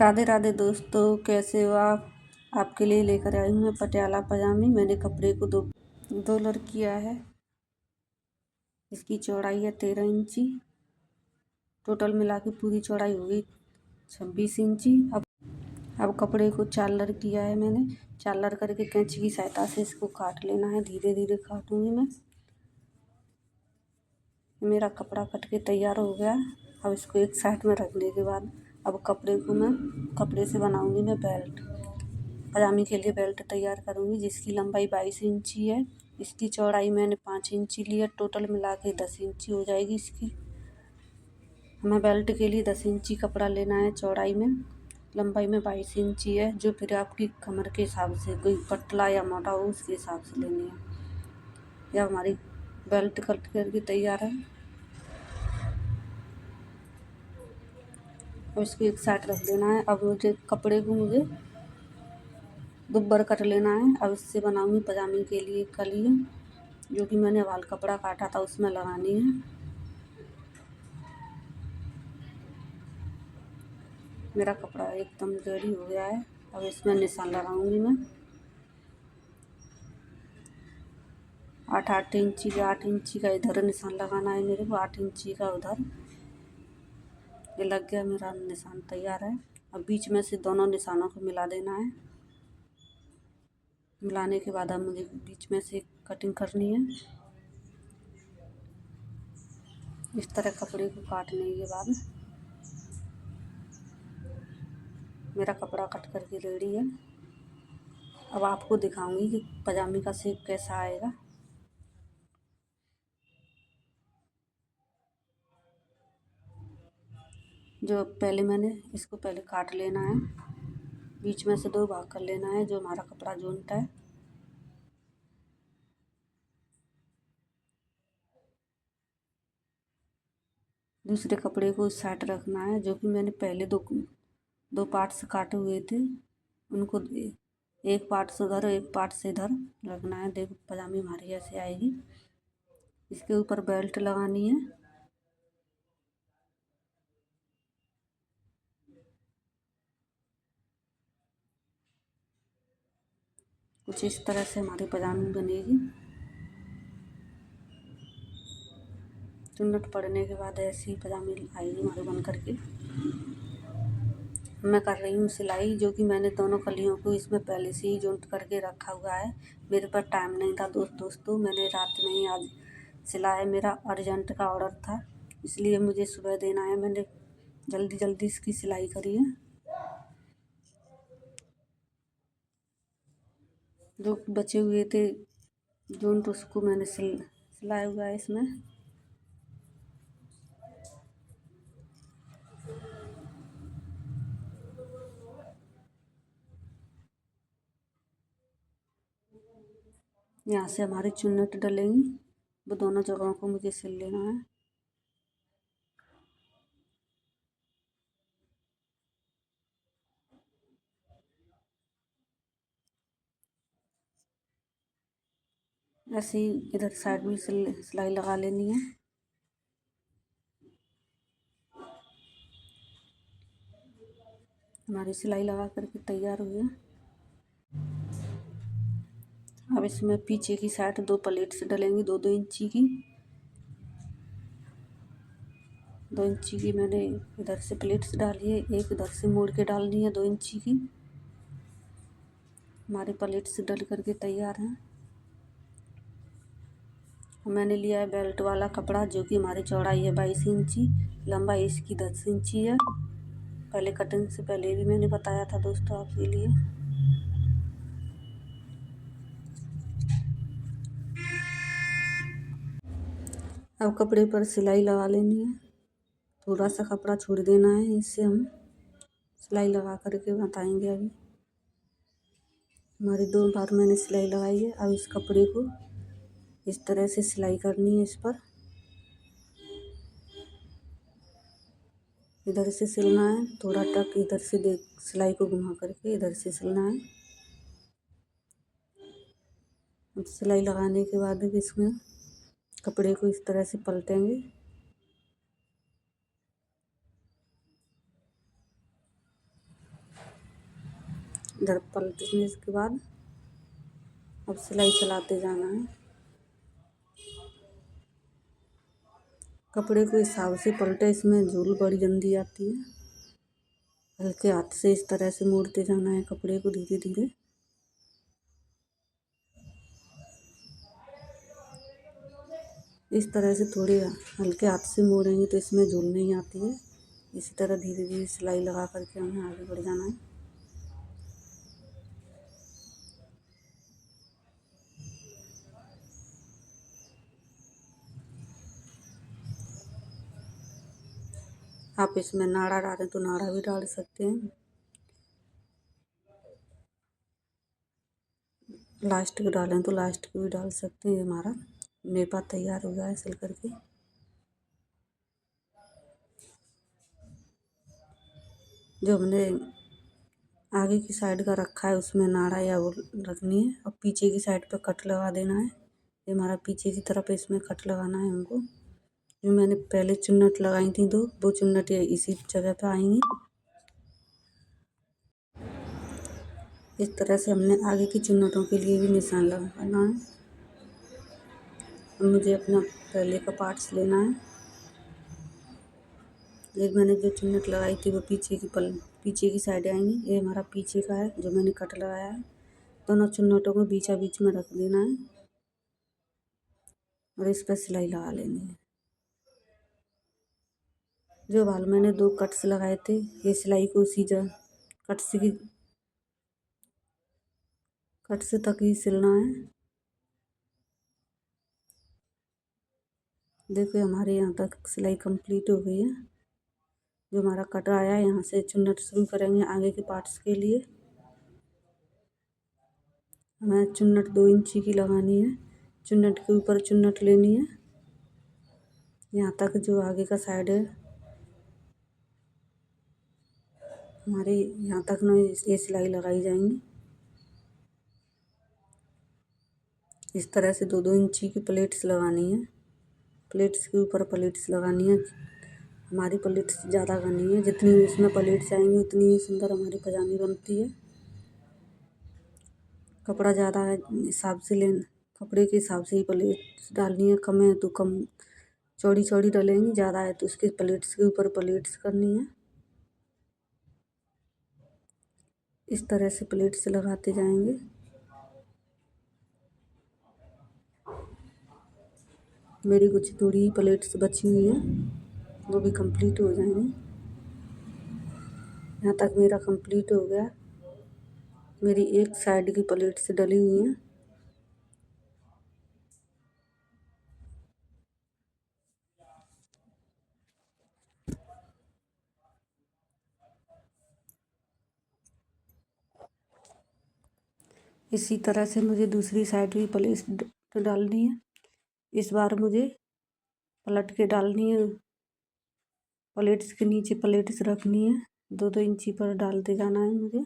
राधे राधे दोस्तों, कैसे हो आप। आपके लिए लेकर आई हूँ मैं पटियाला पजामी। मैंने कपड़े को दो लर किया है। इसकी चौड़ाई है 13 इंची। टोटल मिला के पूरी चौड़ाई होगी 26 इंची। अब कपड़े को 4 लर किया है मैंने। 4 लर करके कैंची की सहायता से इसको काट लेना है। धीरे धीरे काटूंगी मैं। मेरा कपड़ा कट के तैयार हो गया। अब इसको एक साइड में रखने के बाद अब कपड़े से बनाऊंगी मैं बेल्ट। पजामी के लिए बेल्ट तैयार करूंगी, जिसकी लंबाई 22 इंची है। इसकी चौड़ाई मैंने 5 इंची ली है। टोटल मिला के 10 इंची हो जाएगी इसकी। हमें बेल्ट के लिए 10 इंची कपड़ा लेना है चौड़ाई में। लंबाई में 22 इंची है, जो फिर आपकी कमर के हिसाब से, कोई पतला या मोटा हो उसके हिसाब से लेनी है। यह हमारी बेल्ट कट करके तैयार है। अब इसको एक साइड रख देना है। अब मुझे दुब्बर कट लेना है। अब इससे बनाऊंगी पजामी के लिए कलियाँ, जो कि मैंने वाल कपड़ा काटा था उसमें लगानी है। मेरा कपड़ा एकदम रेडी हो गया है। अब इसमें निशान लगाऊंगी मैं। 8 इंची का इधर निशान लगाना है मेरे को, 8 इंची का उधर। ये लग गया, मेरा निशान तैयार है। अब बीच में से दोनों निशानों को मिला देना है। मिलाने के बाद अब मुझे बीच में से कटिंग करनी है। इस तरह कपड़े को काटने के बाद मेरा कपड़ा कट करके रेडी है। अब आपको दिखाऊंगी कि पजामी का शेप कैसा आएगा। जो मैंने इसको पहले काट लेना है। बीच में से 2 भाग कर लेना है, जो हमारा कपड़ा जोनता है। दूसरे कपड़े को इस साइड रखना है, जो कि मैंने पहले दो पार्ट्स काटे हुए थे, उनको एक पार्ट से उधर एक पार्ट से इधर रखना है। देखो पजामी हमारी ऐसे आएगी। इसके ऊपर बेल्ट लगानी है। कुछ इस तरह से हमारी पजामी बनेगी। चुन्नट पड़ने के बाद ऐसी पजामी आएगी हमारे बन करके। मैं कर रही हूँ सिलाई, जो कि मैंने दोनों कलियों को इसमें पहले से ही जोड़ करके रखा हुआ है। मेरे पास टाइम नहीं था दोस्तों, मैंने रात में ही आज सिलाया। मेरा अर्जेंट का ऑर्डर था, इसलिए मुझे सुबह देना है। मैंने जल्दी इसकी सिलाई करी है। जो बचे हुए थे जोन, तो उसको मैंने सिलाया हुआ है इसमें। यहाँ से हमारी चुन्नट डलेंगी, वो दोनों जगहों को मुझे सिल लेना है। ऐसे ही इधर साइड में सिलाई लगा लेनी है। हमारी सिलाई लगा करके तैयार हुई है। अब इसमें पीछे की साइड 2 प्लेट्स डलेंगी, 2 इंची की। 2 इंची की मैंने इधर से प्लेट्स डाली है, एक इधर से मोड़ के डालनी है 2 इंची की। हमारे प्लेट्स डल करके तैयार हैं। मैंने लिया है बेल्ट वाला कपड़ा, जो कि हमारी चौड़ाई है 22 इंची, लंबाई इसकी 10 इंची है। पहले कटिंग से पहले भी मैंने बताया था दोस्तों आपके लिए। अब कपड़े पर सिलाई लगा लेनी है। थोड़ा सा कपड़ा छोड़ देना है, इससे हम सिलाई लगा करके बताएंगे। अभी हमारी 2 बार मैंने सिलाई लगाई है। अब इस कपड़े को इस तरह से सिलाई करनी है। इस पर इधर से सिलना है, थोड़ा टक इधर से सिलाई को घुमा करके इधर से सिलना है। अब सिलाई लगाने के बाद इसमें कपड़े को इस तरह से पलटेंगे। इधर पलटने के बाद अब सिलाई चलाते जाना है। कपड़े को हिसाब से पलटे, इसमें झूल बड़ी जल्दी आती है। हल्के हाथ से इस तरह से मोड़ते जाना है कपड़े को धीरे धीरे। इस तरह से थोड़े हल्के हाथ से मोड़ेंगे तो इसमें झूल नहीं आती है। इसी तरह धीरे धीरे सिलाई लगा करके हमें आगे बढ़ जाना है। आप इसमें नाड़ा डालें तो नाड़ा भी डाल सकते हैं। लास्टिक डालें तो लास्टिक भी डाल सकते हैं। हमारा मेपा तैयार हो गया है सिल करके। जो हमने आगे की साइड का रखा है उसमें नाड़ा या वो रखनी है और पीछे की साइड पे कट लगा देना है। ये हमारा पीछे की तरफ इसमें कट लगाना है हमको। जो मैंने पहले चुन्नट लगाई थी दो, वो चुन्नट इसी जगह पे आएंगी। इस तरह से हमने आगे की चुन्नटों के लिए भी निशान लगाना है। मुझे अपना पहले का पार्ट्स लेना है। ये मैंने जो चुन्नट लगाई थी वो पीछे की साइड आएंगी। ये हमारा पीछे का है जो मैंने कट लगाया है। दोनों चुन्नटों को बीचा बीच में रख देना है और इस पर सिलाई लगा लेनी है। जो बाल मैंने दो कट्स लगाए थे, ये सिलाई को उसी जगह कट से तक ही सिलना है। देखो हमारे यहाँ तक सिलाई कंप्लीट हो गई है। जो हमारा कट आया है यहाँ से चुन्नट शुरू करेंगे आगे के पार्ट्स के लिए। हमें चुन्नट 2 इंची की लगानी है। चुन्नट के ऊपर चुन्नट लेनी है यहाँ तक। जो आगे का साइड है हमारी यहाँ तक ना ये सिलाई लगाई जाएंगी। इस तरह से 2-2 इंची की प्लेट्स लगानी है। प्लेट्स के ऊपर प्लेट्स लगानी है। हमारी प्लेट्स ज़्यादा घनी है, जितनी इसमें प्लेट्स आएंगी उतनी ही सुंदर हमारी पजामी बनती है। कपड़ा ज़्यादा है हिसाब से कपड़े के हिसाब से ही प्लेट्स डालनी है। कम है तो कम चौड़ी चौड़ी डालेंगे, ज़्यादा है तो उसके प्लेट्स के ऊपर प्लेट्स करनी है। इस तरह से प्लेट्स लगाते जाएंगे। मेरी कुछ थोड़ी ही प्लेट्स बची हुई हैं, वो भी कंप्लीट हो जाएंगी। यहाँ तक मेरा कंप्लीट हो गया। मेरी एक साइड की प्लेट्स डली हुई हैं। इसी तरह से मुझे दूसरी साइड भी प्लेट्स डालनी है। इस बार मुझे पलट के डालनी है। प्लेट्स के नीचे प्लेट्स रखनी है। 2-2 इंची पर डालते जाना है मुझे।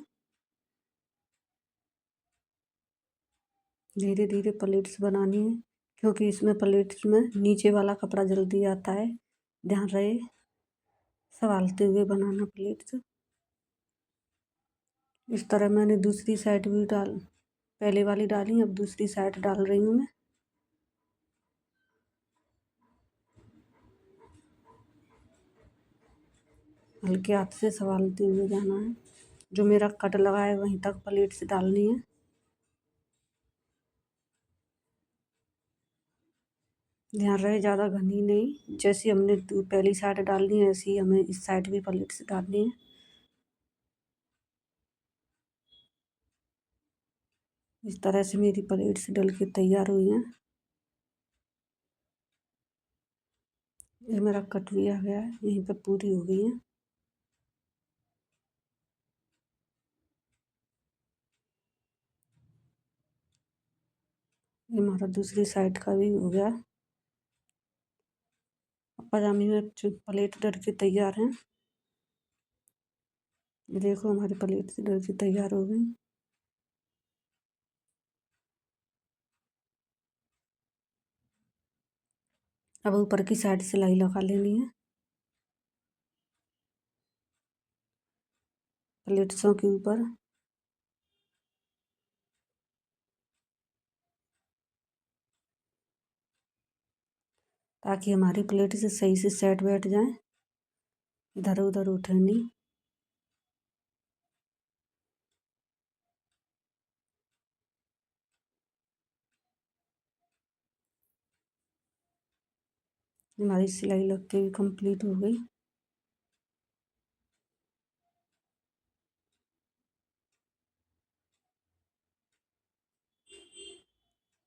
धीरे धीरे प्लेट्स बनानी है क्योंकि इसमें प्लेट्स में नीचे वाला कपड़ा जल्दी आता है। ध्यान रहे संभालते हुए बनाना प्लेट्स। इस तरह मैंने दूसरी साइड भी पहले वाली डाली, अब दूसरी साइड डाल रही हूँ मैं। हल्के हाथ से संभालते हुए जाना है। जो मेरा कट लगा है वहीं तक प्लेट्स डालनी है। ध्यान रहे ज़्यादा घनी नहीं, जैसी हमने पहली साइड डालनी है ऐसी हमें इस साइड भी प्लेट्स डालनी है। इस तरह से मेरी प्लेट्स डल के तैयार हुई हैं। ये मेरा कट भी आ गया है, यहीं पे पूरी हो गई है। ये हमारा दूसरी साइड का भी हो गया। पजामी में प्लेट डल के तैयार हैं। देखो हमारी प्लेट्स डल के तैयार हो गई। अब ऊपर की साइड सिलाई लगा लेनी है प्लेट्सों के ऊपर। ताकि हमारी प्लेट से सही से सेट बैठ जाए, इधर उधर उठे नहीं। हमारी सिलाई लग के भी कंप्लीट हो गई।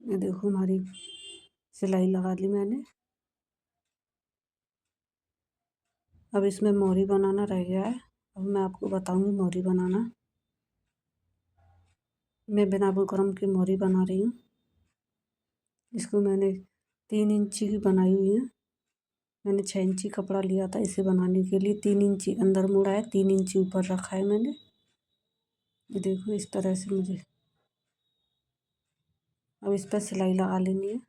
ये देखो हमारी सिलाई लगा ली मैंने। अब इसमें मोहरी बनाना रह गया है। अब मैं आपको बताऊंगी मोहरी बनाना। मैं बिना बुकरम की मोहरी बना रही हूँ। इसको मैंने 3 इंची की बनाई हुई है। मैंने 6 इंची कपड़ा लिया था इसे बनाने के लिए। 3 इंची अंदर मुड़ा है, 3 इंची ऊपर रखा है मैंने। ये देखो इस तरह से मुझे अब इस पर सिलाई लगा लेनी है।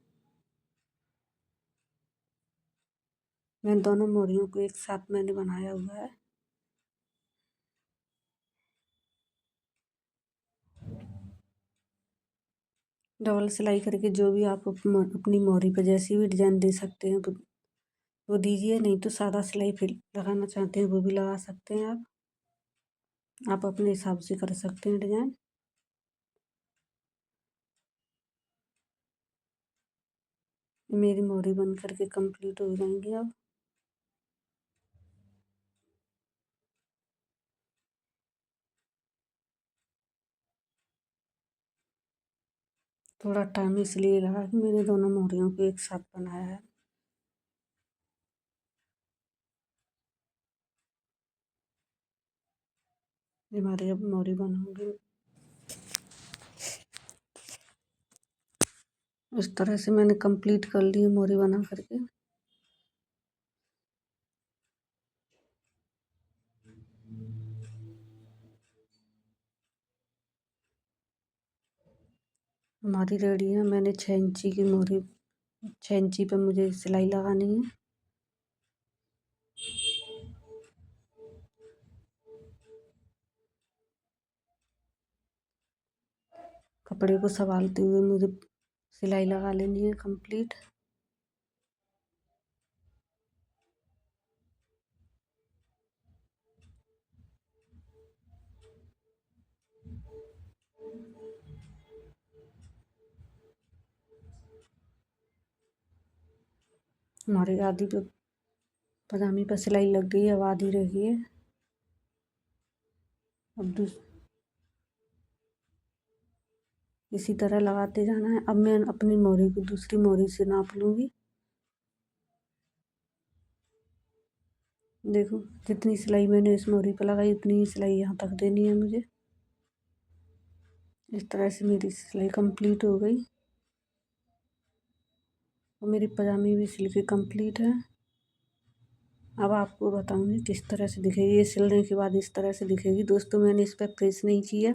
मैं दोनों मोहरियों को एक साथ मैंने बनाया हुआ है। डबल सिलाई करके जो भी आप अपनी मोहरी पर जैसी भी डिजाइन दे सकते हैं वो दीजिए, नहीं तो सादा सिलाई फिर लगाना चाहते हैं वो भी लगा सकते हैं आप अपने हिसाब से कर सकते हैं डिजाइन। मेरी मोहरी बन करके कंप्लीट हो जाएंगी। अब थोड़ा टाइम इसलिए लगा कि मैंने दोनों मोहरियों को एक साथ बनाया है। हमारी अब मोहरी बनाऊंगी। इस तरह से मैंने कंप्लीट कर ली है मोहरी बना करके। हमारी रेडी है। मैंने 6 इंची की मोहरी, 6 इंची पे मुझे सिलाई लगानी है। कपड़े को संभालते हुए मुझे सिलाई लगा लेनी है कंप्लीट। हमारी आधी पे पजामी पर सिलाई लग गई है, अब आधी रह गई है। अब इसी तरह लगाते जाना है। अब मैं अपनी मोहरी को दूसरी मोहरी से नाप लूँगी। देखो जितनी सिलाई मैंने इस मोहरी पर लगाई उतनी ही सिलाई यहाँ तक देनी है मुझे। इस तरह से मेरी सिलाई कंप्लीट हो गई और मेरी पजामी भी सिल के कंप्लीट है। अब आपको बताऊंगी किस तरह से दिखेगी। ये सिलने के बाद इस तरह से दिखेगी। दोस्तों मैंने इस पर प्रेस नहीं किया।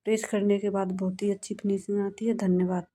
प्रेस करने के बाद बहुत ही अच्छी फिनिशिंग आती है। धन्यवाद।